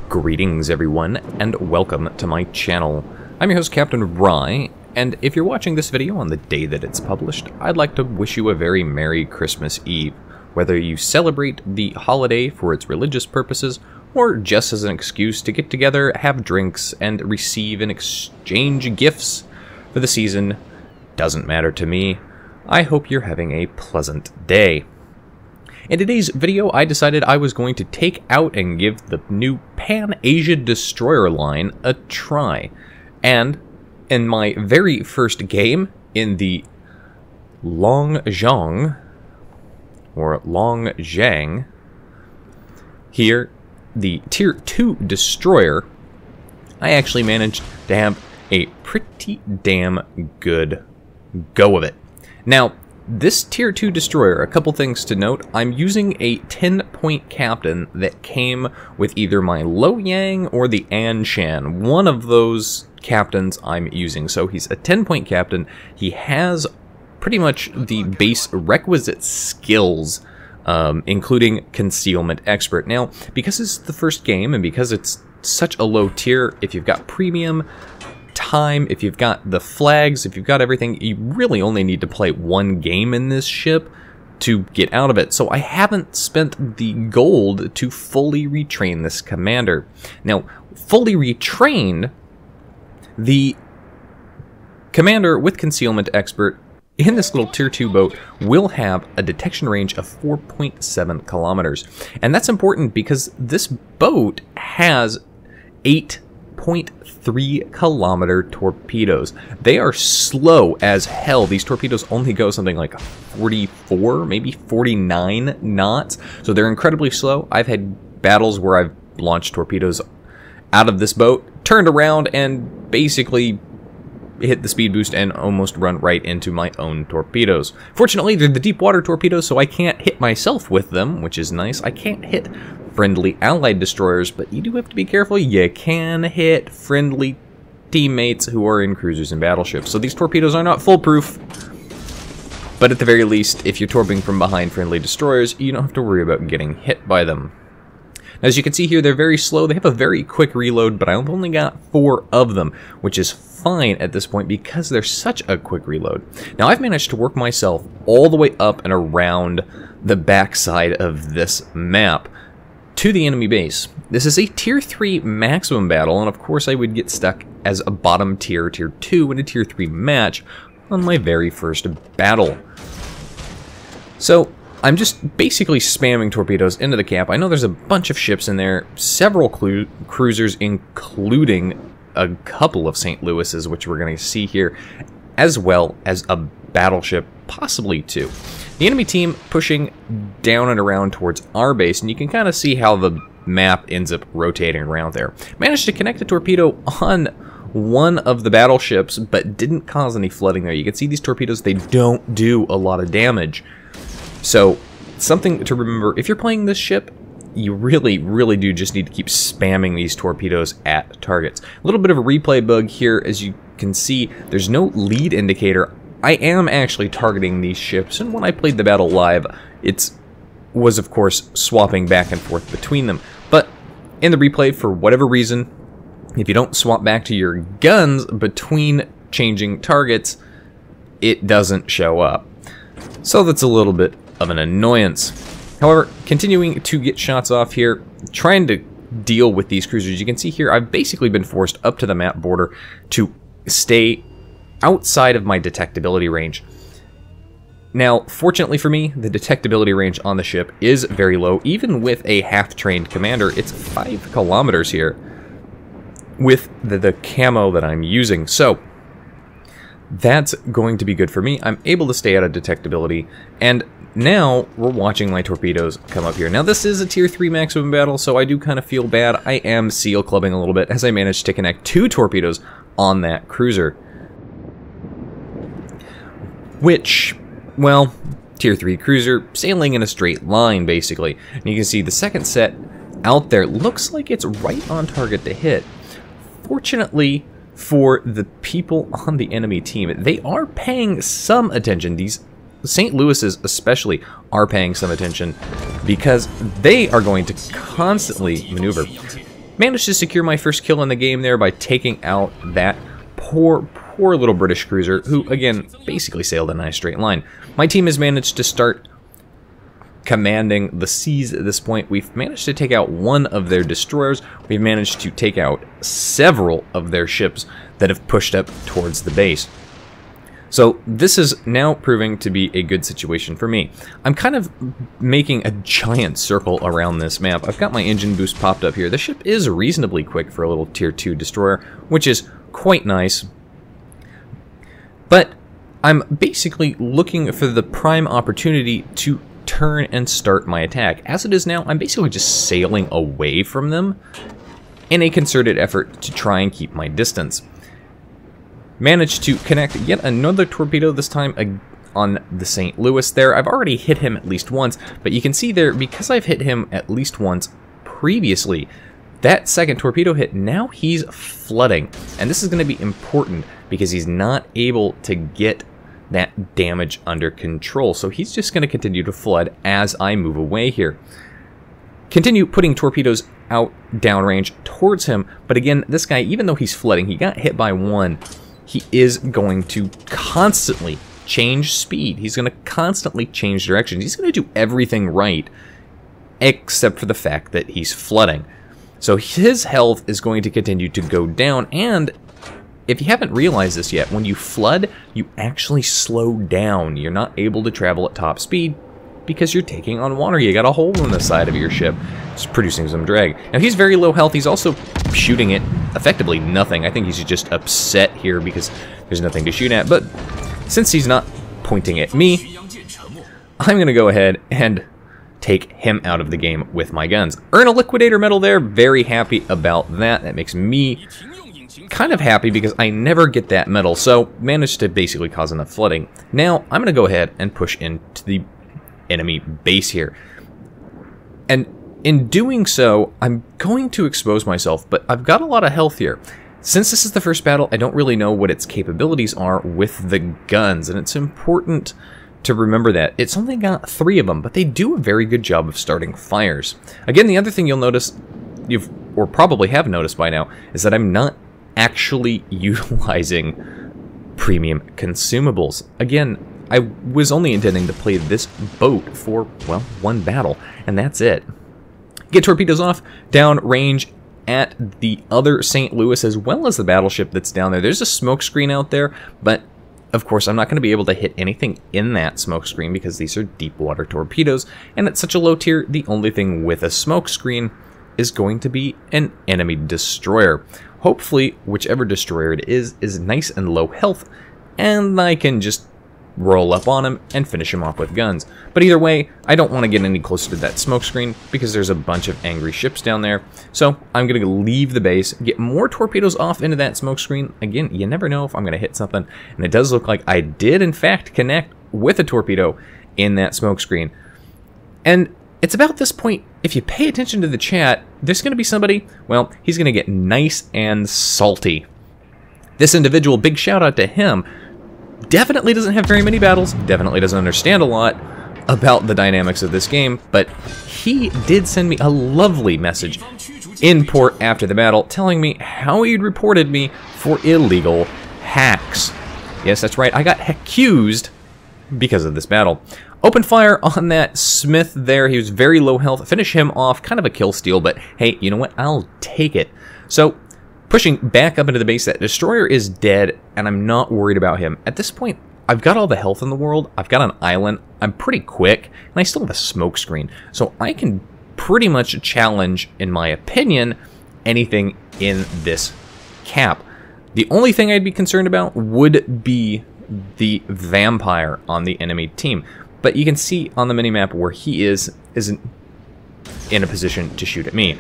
Greetings everyone, and welcome to my channel. I'm your host, Captain Rye, and if you're watching this video on the day that it's published, I'd like to wish you a very Merry Christmas Eve. Whether you celebrate the holiday for its religious purposes, or just as an excuse to get together, have drinks, and receive and exchange gifts for the season, doesn't matter to me. I hope you're having a pleasant day. In today's video, I decided I was going to take out and give the new Pan-Asia Destroyer line a try. And in my very first game, in the LongJiang, or LongJiang, here, the Tier 2 Destroyer, I actually managed to have a pretty damn good go of it. Now, this Tier 2 Destroyer, a couple things to note. I'm using a 10-point captain that came with either my LongJiang or the Anshan. One of those captains I'm using. So he's a 10-point captain. He has pretty much the base requisite skills, including Concealment Expert. Now, because it's the first game and because it's such a low tier, if you've got premium time, if you've got the flags, if you've got everything, you really only need to play one game in this ship to get out of it. So I haven't spent the gold to fully retrain this commander. Now, fully retrained, the commander with Concealment Expert in this little Tier 2 boat will have a detection range of 4.7 kilometers. And that's important because this boat has 8.3 kilometer torpedoes. They are slow as hell. These torpedoes only go something like 44, maybe 49 knots. So they're incredibly slow. I've had battles where I've launched torpedoes out of this boat, turned around, and basically hit the speed boost and almost run right into my own torpedoes. Fortunately, they're the deep water torpedoes, so I can't hit myself with them, which is nice. I can't hit friendly allied destroyers, but you do have to be careful. You can hit friendly teammates who are in cruisers and battleships. So these torpedoes are not foolproof, but at the very least, if you're torpedoing from behind friendly destroyers, you don't have to worry about getting hit by them. Now, as you can see here, they're very slow. They have a very quick reload, but I've only got 4 of them, which is fine at this point because they're such a quick reload. Now, I've managed to work myself all the way up and around the backside of this map to the enemy base. This is a Tier 3 maximum battle, and of course I would get stuck as a bottom tier, Tier 2, in a Tier 3 match on my very first battle. So I'm just basically spamming torpedoes into the cap. I know there's a bunch of ships in there, several cruisers, including a couple of St. Louis's, which we're going to see here, as well as a battleship, possibly 2. The enemy team pushing down and around towards our base, and you can kind of see how the map ends up rotating around there. Managed to connect a torpedo on one of the battleships, but didn't cause any flooding there. You can see these torpedoes, they don't do a lot of damage. So, something to remember, if you're playing this ship, you really, really do just need to keep spamming these torpedoes at targets. A little bit of a replay bug here, as you can see, there's no lead indicator. I am actually targeting these ships, and when I played the battle live, it was, of course, swapping back and forth between them. But in the replay, for whatever reason, if you don't swap back to your guns between changing targets, it doesn't show up. So that's a little bit of an annoyance. However, continuing to get shots off here, trying to deal with these cruisers. You can see here, I've basically been forced up to the map border to stay outside of my detectability range. Now, fortunately for me, the detectability range on the ship is very low. Even with a half-trained commander, it's 5 kilometers here with the camo that I'm using. So that's going to be good for me. I'm able to stay out of detectability, and now we're watching my torpedoes come up here. Now, this is a Tier 3 maximum battle, so I do kind of feel bad. I am seal clubbing a little bit as I managed to connect 2 torpedoes on that cruiser. Which, well, Tier 3 cruiser sailing in a straight line, basically. And you can see the second set out there looks like it's right on target to hit. Fortunately for the people on the enemy team, they are paying some attention. These St. Louis's especially are paying some attention because they are going to constantly maneuver. Managed to secure my first kill in the game there by taking out that poor little British cruiser, who, again, basically sailed in a nice straight line. My team has managed to start commanding the seas at this point. We've managed to take out one of their destroyers. We've managed to take out several of their ships that have pushed up towards the base. So this is now proving to be a good situation for me. I'm kind of making a giant circle around this map. I've got my engine boost popped up here. The ship is reasonably quick for a little tier 2 destroyer, which is quite nice. But I'm basically looking for the prime opportunity to turn and start my attack. As it is now, I'm basically just sailing away from them in a concerted effort to try and keep my distance. Managed to connect yet another torpedo, this time on the St. Louis there. I've already hit him at least once, but you can see there, because I've hit him at least once previously, that second torpedo hit, now he's flooding. And this is going to be important because he's not able to get that damage under control. So he's just going to continue to flood as I move away here. Continue putting torpedoes out downrange towards him, but again, this guy, even though he's flooding, he got hit by one. He is going to constantly change speed. He's going to constantly change directions. He's going to do everything right, except for the fact that he's flooding. So his health is going to continue to go down, and if you haven't realized this yet, when you flood, you actually slow down. You're not able to travel at top speed because you're taking on water. You got a hole in the side of your ship. It's producing some drag. Now he's very low health. He's also shooting at effectively nothing. I think he's just upset here because there's nothing to shoot at. But since he's not pointing at me, I'm going to go ahead and take him out of the game with my guns. Earn a liquidator medal there. Very happy about that. That makes me kind of happy because I never get that medal. So managed to basically cause enough flooding. Now I'm going to go ahead and push into the enemy base here. And in doing so, I'm going to expose myself, but I've got a lot of health here. Since this is the first battle, I don't really know what its capabilities are with the guns, and it's important to remember that. It's only got 3 of them, but they do a very good job of starting fires. Again, the other thing you'll notice, or probably have noticed by now, is that I'm not actually utilizing premium consumables. Again, I was only intending to play this boat for, well, one battle, and that's it. Get torpedoes off, down range at the other St. Louis as well as the battleship that's down there. There's a smoke screen out there, but of course I'm not going to be able to hit anything in that smoke screen because these are deep water torpedoes, and at such a low tier, the only thing with a smoke screen is going to be an enemy destroyer. Hopefully, whichever destroyer it is nice and low health, and I can just roll up on him and finish him off with guns. But either way, I don't want to get any closer to that smoke screen because there's a bunch of angry ships down there. So I'm going to leave the base, get more torpedoes off into that smoke screen. Again, you never know if I'm going to hit something, and it does look like I did in fact connect with a torpedo in that smoke screen. And it's about this point, if you pay attention to the chat, there's going to be somebody, well, he's going to get nice and salty. This individual, big shout out to him, definitely doesn't have very many battles, definitely doesn't understand a lot about the dynamics of this game, but he did send me a lovely message in port after the battle telling me how he'd reported me for illegal hacks. Yes, that's right, I got accused because of this battle. Open fire on that Smith there. He was very low health. Finish him off. Kind of a kill steal, but hey, you know what? I'll take it. So, pushing back up into the base, that destroyer is dead, and I'm not worried about him. At this point, I've got all the health in the world. I've got an island. I'm pretty quick, and I still have a smoke screen. So I can pretty much challenge, in my opinion, anything in this cap. The only thing I'd be concerned about would be the vampire on the enemy team. But you can see on the minimap where he isn't in a position to shoot at me.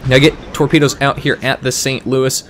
Now I get torpedoes out here at the St. Louis,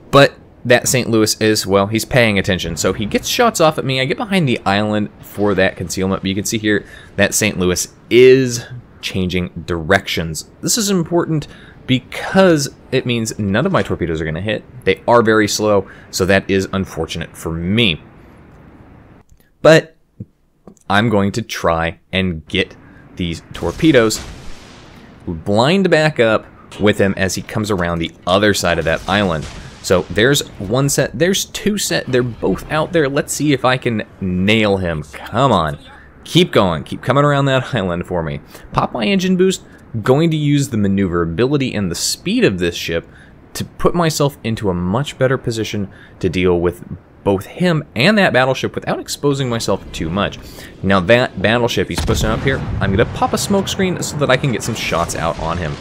but that St. Louis is, well, he's paying attention. So he gets shots off at me. I get behind the island for that concealment, but you can see here that St. Louis is changing directions. This is important because it means none of my torpedoes are going to hit. They are very slow, so that is unfortunate for me. But I'm going to try and get these torpedoes, blind back up, with him as he comes around the other side of that island. So there's one set, there's two set, they're both out there. Let's see if I can nail him. Come on. Keep going. Keep coming around that island for me. Pop my engine boost. Going to use the maneuverability and the speed of this ship to put myself into a much better position to deal with both him and that battleship without exposing myself too much. Now that battleship he's pushing up here, I'm going to pop a smoke screen so that I can get some shots out on him.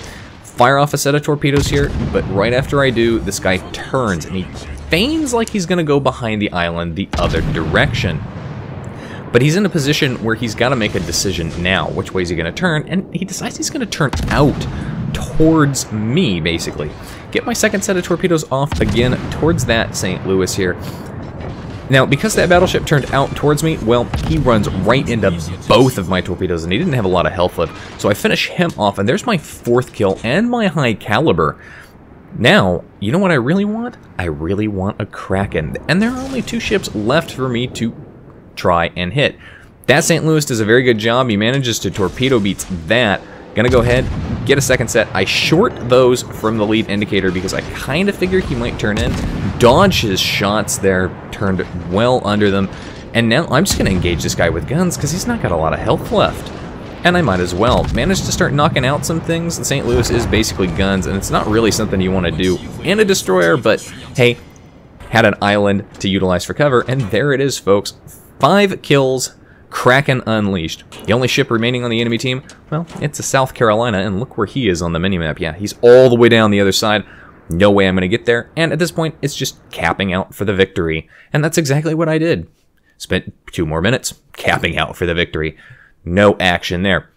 Fire off a set of torpedoes here, but right after I do, this guy turns and he feigns like he's going to go behind the island the other direction. But he's in a position where he's got to make a decision now. Which way is he going to turn? And he decides he's going to turn out towards me, basically. Get my second set of torpedoes off again towards that St. Louis here. Now, because that battleship turned out towards me, well, he runs right into both of my torpedoes, and he didn't have a lot of health left. So I finish him off, and there's my 4th kill and my high caliber. Now, you know what I really want? I really want a Kraken. And there are only 2 ships left for me to try and hit. That St. Louis does a very good job. He manages to torpedo beats that. Gonna go ahead, get a second set. I short those from the lead indicator because I kind of figured he might turn in. Dodge his shots there, turned well under them. And now I'm just gonna engage this guy with guns because he's not got a lot of health left. And I might as well. Managed to start knocking out some things. The St. Louis is basically guns, and it's not really something you want to do in a destroyer, but hey, had an island to utilize for cover, and there it is, folks. 5 kills, Kraken Unleashed. The only ship remaining on the enemy team, well, it's a South Carolina, and look where he is on the minimap. Yeah, he's all the way down the other side. No way I'm going to get there, and at this point, it's just capping out for the victory. And that's exactly what I did. Spent 2 more minutes capping out for the victory. No action there.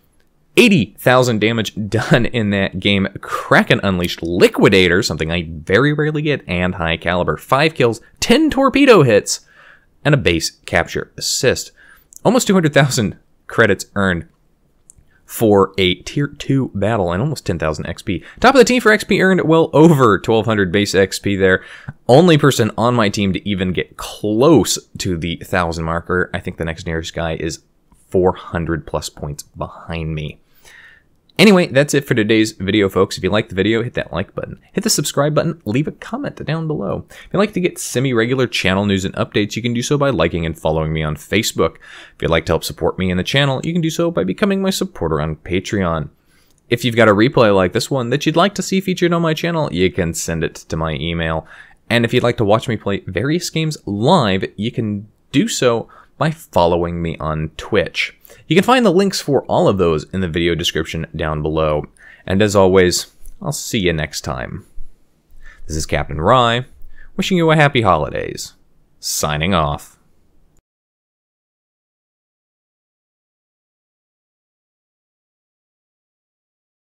80,000 damage done in that game. Kraken Unleashed Liquidator, something I very rarely get, and high caliber. 5 kills, 10 torpedo hits, and a base capture assist. Almost 200,000 credits earned for a Tier 2 battle and almost 10,000 XP. Top of the team for XP earned, well over 1,200 base XP there. Only person on my team to even get close to the 1,000 marker. I think the next nearest guy is 400 plus points behind me. Anyway, that's it for today's video, folks. If you liked the video, hit that like button. Hit the subscribe button. Leave a comment down below. If you'd like to get semi-regular channel news and updates, you can do so by liking and following me on Facebook. If you'd like to help support me in the channel, you can do so by becoming my supporter on Patreon. If you've got a replay like this one that you'd like to see featured on my channel, you can send it to my email. And if you'd like to watch me play various games live, you can do so by following me on Twitch. You can find the links for all of those in the video description down below. And as always, I'll see you next time. This is Captain Rye, wishing you a happy holidays. Signing off.